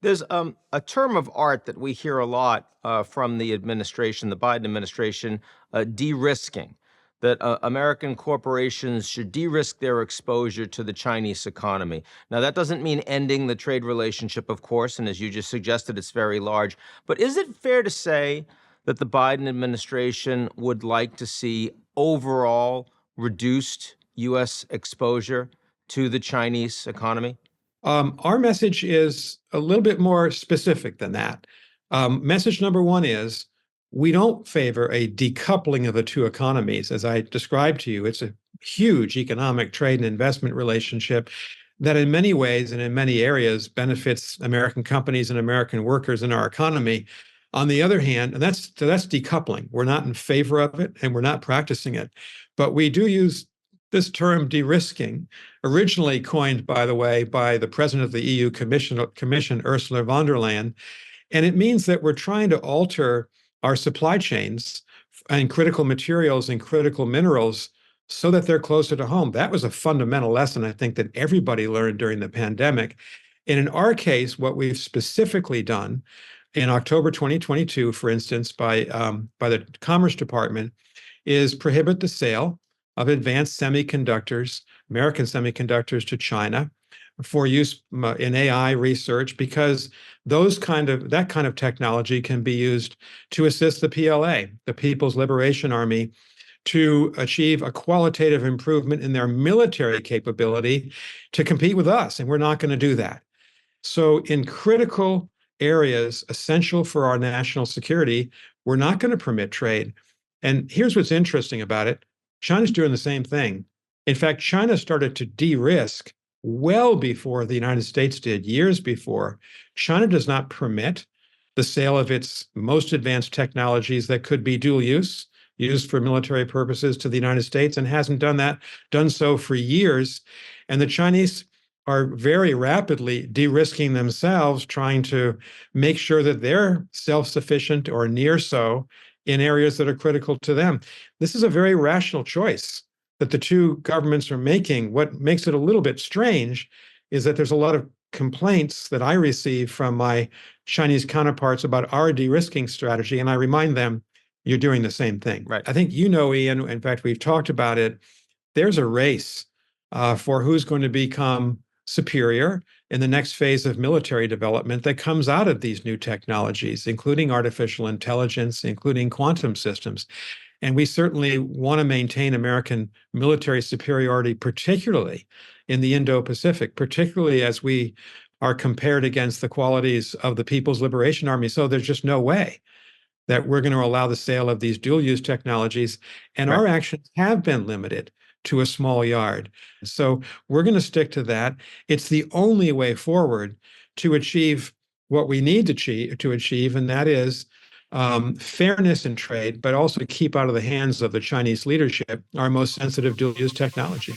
There's a term of art that we hear a lot from the administration, the Biden administration, de-risking, that American corporations should de-risk their exposure to the Chinese economy. Now, that doesn't mean ending the trade relationship, of course, and as you just suggested, it's very large. But is it fair to say that the Biden administration would like to see overall reduced U.S. exposure to the Chinese economy? Our message is a little bit more specific than that. Message number one is we don't favor a decoupling of the two economies. As I described to you, it's a huge economic trade and investment relationship that in many ways and in many areas benefits American companies and American workers in our economy. On the other hand, and that's decoupling. We're not in favor of it and we're not practicing it, but we do use this term de-risking, originally coined, by the way, by the president of the EU Commission, Ursula von der Leyen. And it means that we're trying to alter our supply chains and critical materials and critical minerals so that they're closer to home. That was a fundamental lesson, I think, that everybody learned during the pandemic. And in our case, what we've specifically done in October 2022, for instance, by the Commerce Department, is prohibit the sale of advanced semiconductors, American semiconductors, to China for use in AI research, because that kind of technology can be used to assist the PLA, the People's Liberation Army, to achieve a qualitative improvement in their military capability to compete with us, and we're not going to do that. So in critical areas essential for our national security, we're not going to permit trade. And here's what's interesting about it. China's doing the same thing. In fact, China started to de-risk well before the United States did, years before. China does not permit the sale of its most advanced technologies that could be dual use, used for military purposes, to the United States, and hasn't done so for years. And the Chinese are very rapidly de-risking themselves, trying to make sure that they're self-sufficient or near so in areas that are critical to them. This is a very rational choice that the two governments are making. What makes it a little bit strange is that there's a lot of complaints that I receive from my Chinese counterparts about our de-risking strategy, and I remind them, you're doing the same thing. Right. I think you know, Ian, in fact, we've talked about it. There's a race for who's going to become superior in the next phase of military development that comes out of these new technologies, including artificial intelligence, including quantum systems. And we certainly want to maintain American military superiority, particularly in the Indo-Pacific, particularly as we are compared against the qualities of the People's Liberation Army. So there's just no way that we're going to allow the sale of these dual-use technologies. And Right. Our actions have been limited to a small yard. So we're going to stick to that. It's the only way forward to achieve what we need to achieve, and that is fairness in trade, but also to keep out of the hands of the Chinese leadership our most sensitive dual-use technology.